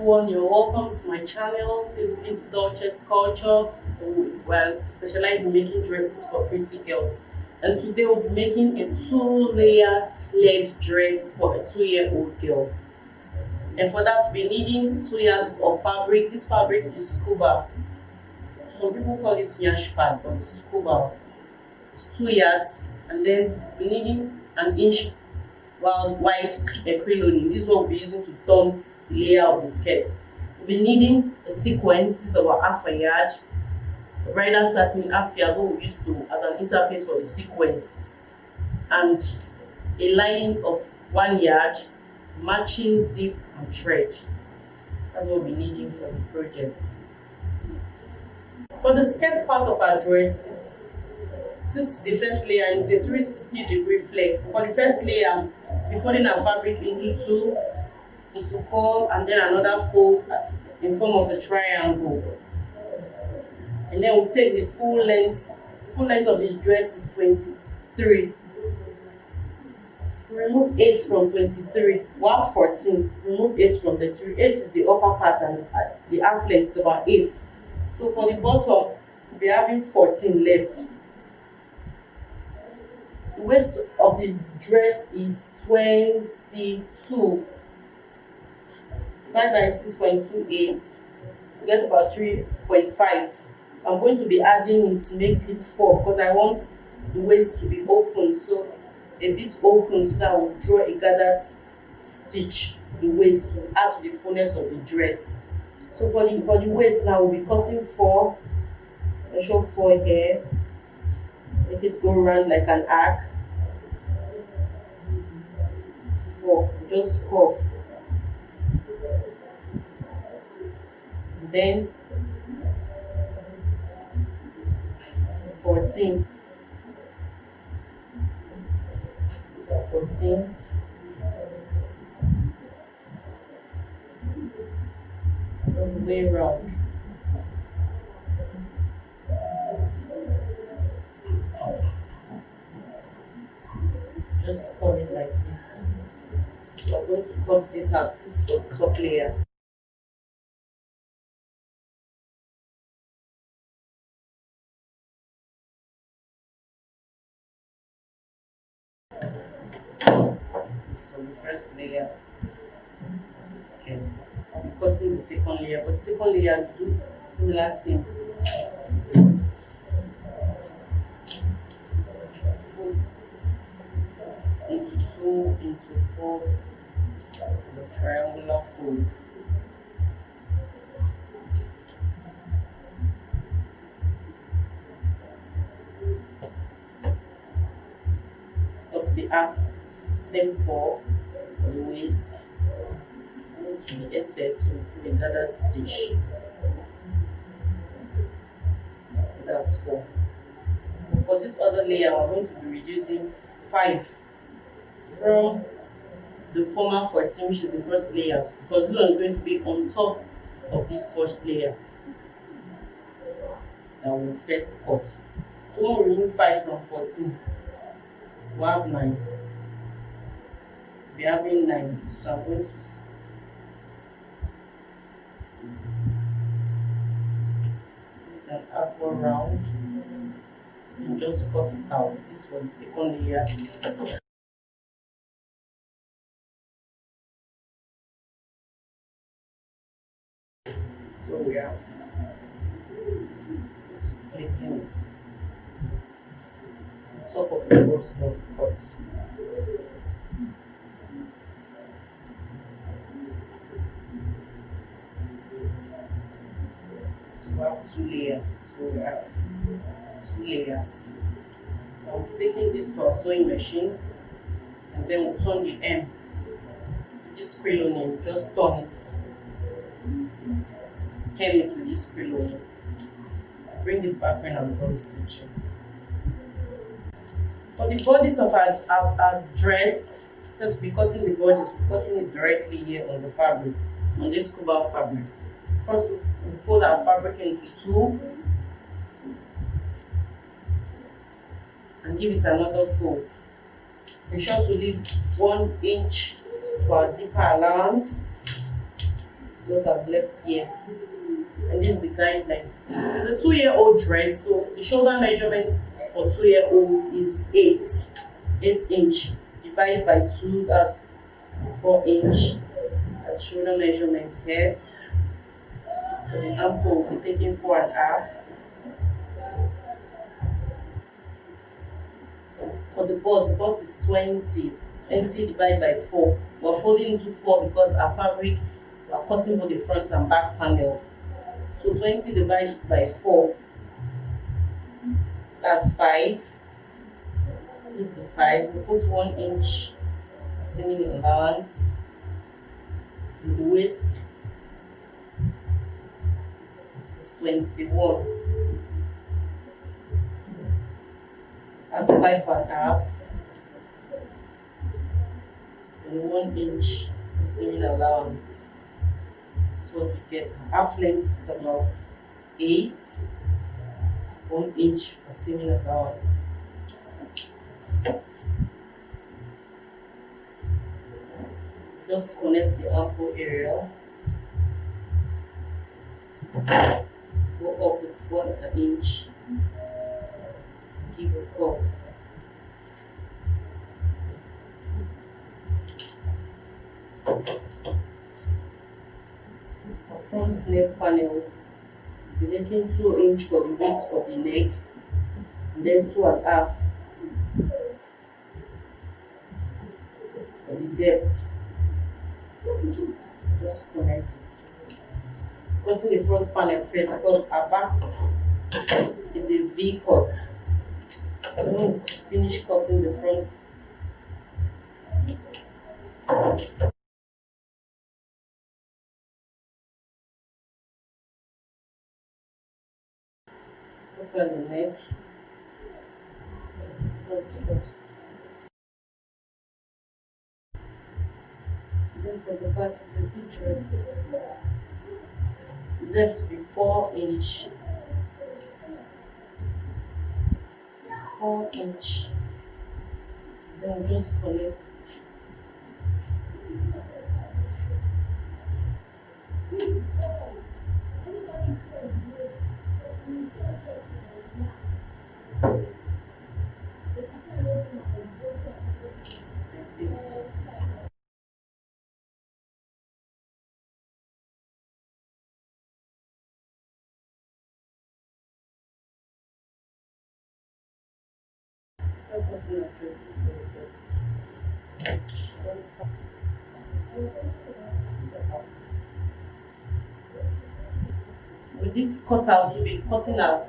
everyone, you're welcome to my channel. This is Duchess Culture. Well, specialize in making dresses for pretty girls. And today we'll be making a 2-layer flared dress for a 2-year-old girl. And for that, we'll be needing 2 yards of fabric. This fabric is Scuba. Some people call it yash pad, but it's Scuba. It's 2 yards, and then we're needing an inch wide Crinotine. This is what we'll be using to turn the layer of the skirt. We'll be needing a sequence. This is about half a yard. A bridal satin half yard, what we used to as an interface for the sequence, and a lining of 1 yard, matching zip and thread. That's what we'll be needing for the project. For the skirt part of our dress, this is the first layer, and it's a 360-degree flare. For the first layer, we're folding our fabric into 2, into 4, and then another fold in form of a triangle. And then we'll take the full length of the dress is 23. Remove 8 from 23. We have 14. Remove 8 from the 3. 8 is the upper part, and the half length is about 8. So for the bottom, we'll be having 14 left. The waist of the dress is 22. Divided by 6.28, we get about 3.5. I'm going to be adding it to make it 4 because I want the waist to be open, so a bit open, so that I will draw a gathered stitch the waist to add to the fullness of the dress. So for the waist now, we'll be cutting 4. I show 4 here. Make it go around like an arc. 4, just curve. Then 14. These are 14. All the way around. Just cut it like this. We are going to cut this out. This is for the top layer. This for the first layer of the skirts. I'll be cutting the second layer, but the second layer we do similar thing. Fold into 2, into 4, the triangular fold. Cut the arc, same for the waist, and to the excess we put a gathered stitch. That's 4. For this other layer, we're going to be reducing 5 from the former 14, which is the first layer, because this one is going to be on top of this first layer that we'll first cut. So when we remove 5 from 14, we have 9. We are having 9, so I'm going to put an arc round and just cut it out. This for the second layer. So we have placing it on top of the first one cut. So we have 2 layers. So we have 2 layers. Now we're taking this to our sewing machine, and then we'll turn the hem with this Crinotine. Just turn it. Hem it with this Crinotine. Bring it back when I'm done stitching. For the bodies of our dress, just be cutting the bodies, we're cutting it directly here on the fabric, on this Scuba fabric. First, we fold our fabric into 2 and give it another fold. Be sure to leave 1 inch for our zipper allowance. what I've left here. And this is the guideline. It's a 2-year-old dress, so the shoulder measurement for 2-year-old is 8 inch. Divided by 2, that's 4 inch. That's shoulder measurement here. For the ankle, we'll be taking 4.5. For the bust is 20. 20 divided by 4. We're folding into 4 because our fabric, we're cutting for the front and back panel. So 20 divided by 4, that's 5. This is the 5. We put 1 inch seaming allowance in the waist. It's 21. That's 5.5. And 1 inch seaming allowance. What we get. Half length is about 8. 1 inch for seaming allowance. Just connect the ankle area. Go up with 1 inch. Give a curve. Front neck panel, we're making 2 inch for the width of the neck, and then 2.5 for the depth. Just connect it. Cutting the front panel first because our back is a V cut. So when we finish cutting the front, cut the neck, front first. Then for the back is a Duchess. Depth be 4 inch. 4 inch. Then just connect it. With this cutout, we'll be cutting our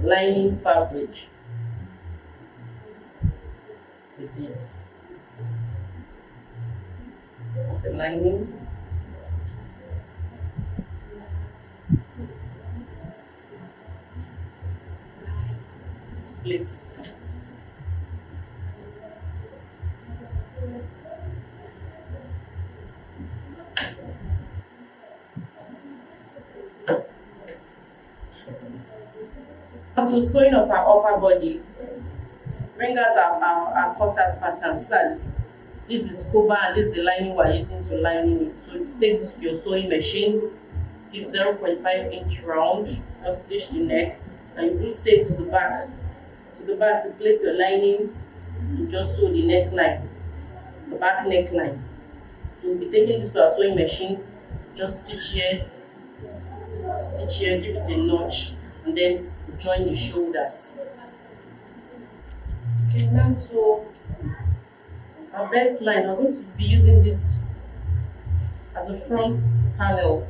lining fabric with this. It's the lining. Just place it. So sewing up our upper body, bring out our cutout pattern. This is Scuba and this is the lining we're using to lining it. So take this to your sewing machine, give 0.5 inch round, just stitch the neck, and you do same to the back. To the back, you place your lining, you just sew the neckline, the back neckline. So we'll be taking this to our sewing machine, just stitch here, give it a notch, and then join the shoulders. Okay, now to our belt line, I'm going to be using this as a front panel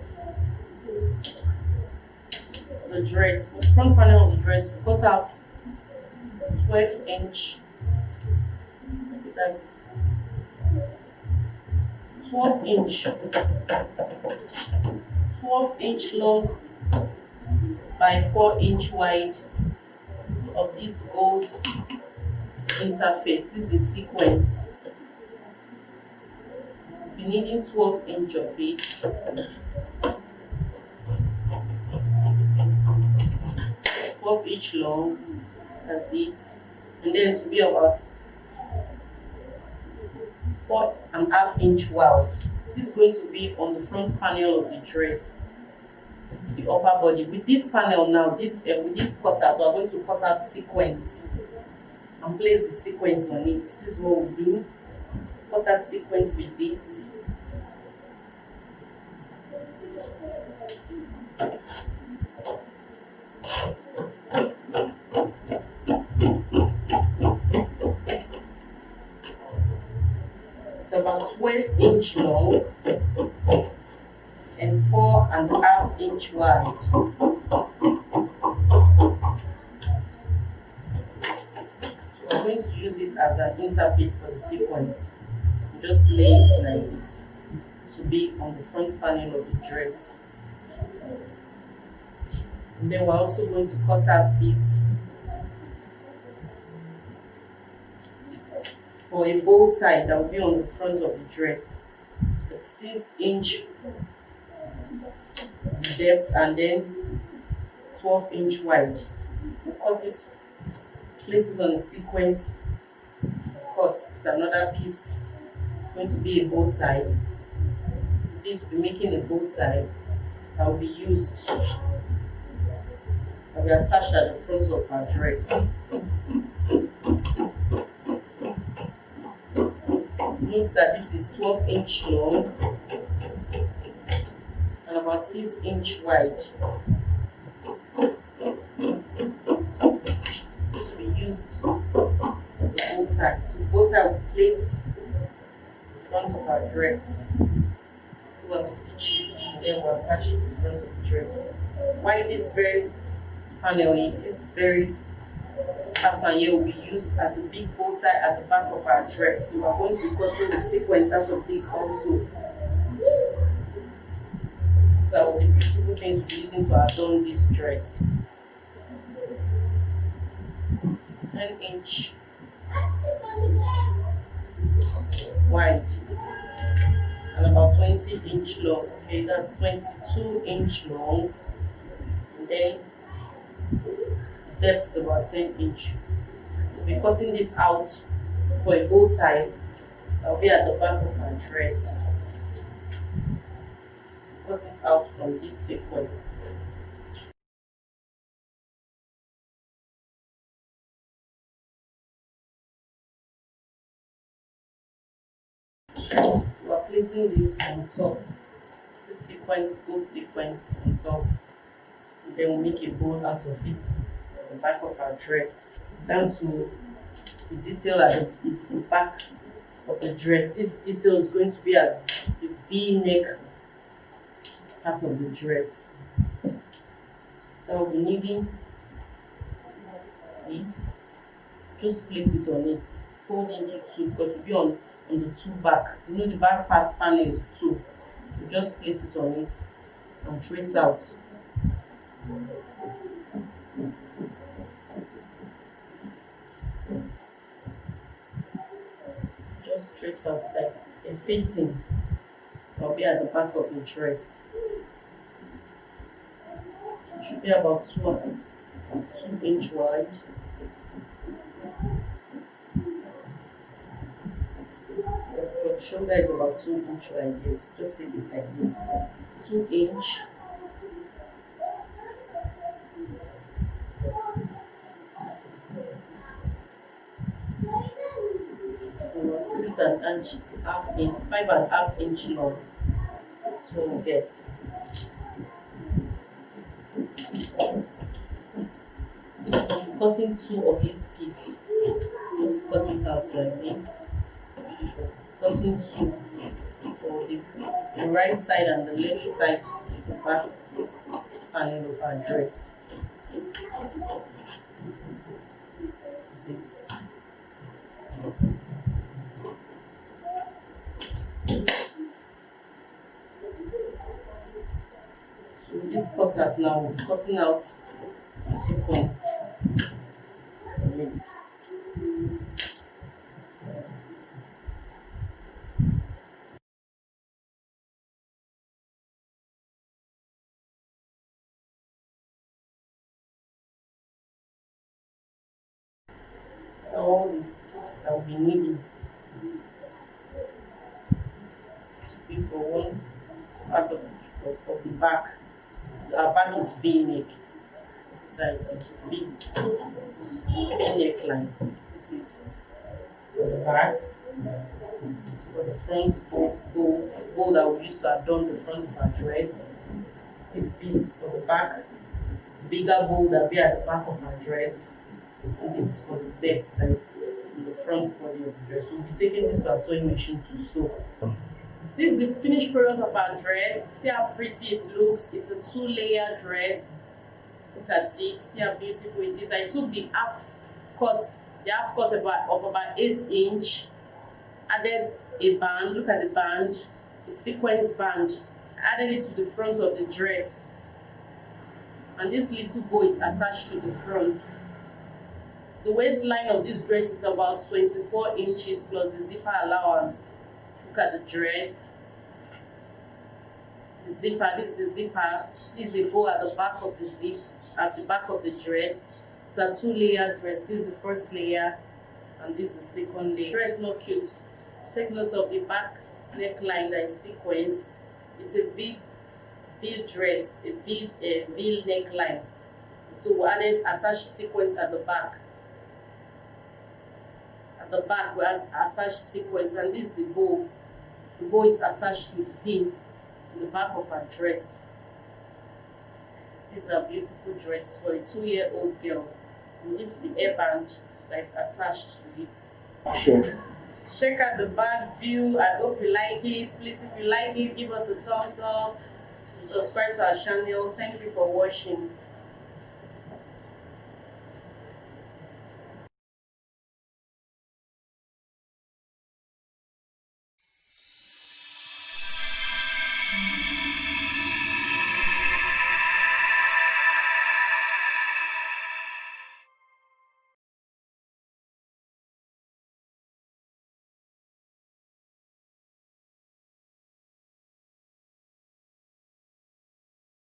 of the dress. For the front panel of the dress, we cut out 12 inch. That's 12 inch. 12 inch long by 4 inch wide of this gold interface. This is the sequence. We're needing 12 inch of it. 12 inch long, that's it. And then to be about 4.5 inch wide. This is going to be on the front panel of the dress, the upper body. With this panel now, with this cutout, we are going to cut out sequins and place the sequins on it. This is what we do. Cut that sequence with this. It's about 12-inch long and 4.5-inch wide. So we're going to use it as an interface for the sequence. Just lay it like this. This will be on the front panel of the dress. And then we're also going to cut out this for a bow tie that will be on the front of the dress. It's 6-inch depth and then 12-inch wide. We'll cut it, place it on a sequence, cut. This is another piece. It's going to be a bow tie. This will be making a bow tie that will be used, that will be attached at the front of our dress. Note that this is 12-inch long and about 6-inch wide. This will be used as a bow tie. So bow tie will be placed in front of our dress. We will stitch it and then we'll attach it to the front of the dress. Why this very panel, this very pattern here will be used as a big bow tie at the back of our dress. So we are going to be cutting the sequence out of this also. So the beautiful things we'll be using to adorn this dress. It's 10-inch wide and about 20-inch long. Okay, that's 22-inch long, and then depth is about 10-inch. We'll be cutting this out for a bow tie that will be at the back of our dress. Cut it out from this sequence. We are placing this on top, the sequence, gold sequence on top, and then we'll make a bow out of it, the back of our dress, down to the detail at the back of the dress. This detail is going to be at the V-neck part of the dress. Now we'll be needing this. Just place it on it, fold into two, because it will be on the two back. You know the back part panel is 2. So just place it on it and trace out. Just trace out like a facing that will be at the back of the dress. It should be about 2-inch wide. The shoulder is about 2-inch wide. Yes, just take it like this. 2-inch. About 5.5 inch long. That's what we get. Cutting 2 of this piece. Just cut it out like this. Cutting 2 for the right side and the left side of the back panel of our dress. This is it. So this cutout now, we're cutting out sequence from it. So all the pieces that we'll be needing. be for one part of the back. Our back is V-neck. Side is big neckline. This is for the back. It's for the front bow that we used to adorn the front of our dress. This piece is for the back. Bigger bow that be at the back of our dress. And this is for the depth that is in the front body of the dress. We'll be taking this to our sewing machine to sew. This is the finished product of our dress. See how pretty it looks. It's a 2-layer dress. Look at it. See how beautiful it is. I took the half cut of about 8 inch. Added a band. Look at the band. The sequence band. Added it to the front of the dress. And this little bow is attached to the front. The waistline of this dress is about 24 inches plus the zipper allowance. Look at the dress. The zipper, this is the zipper. This is a bow at the back of the zip, at the back of the dress. It's a 2-layer dress. This is the first layer, and this is the second layer. Dress not cute. Take note of the back neckline that is sequenced. It's a V dress, a V neckline. So we added attached sequence at the back. At the back, we add attached sequence, and this is the bow. The bow is attached with pin to the back of our dress. This is a beautiful dress for a 2-year-old girl. And this is the hairband that is attached to it. Sure. Check out the back view. I hope you like it. Please, if you like it, give us a thumbs up. Subscribe to our channel. Thank you for watching.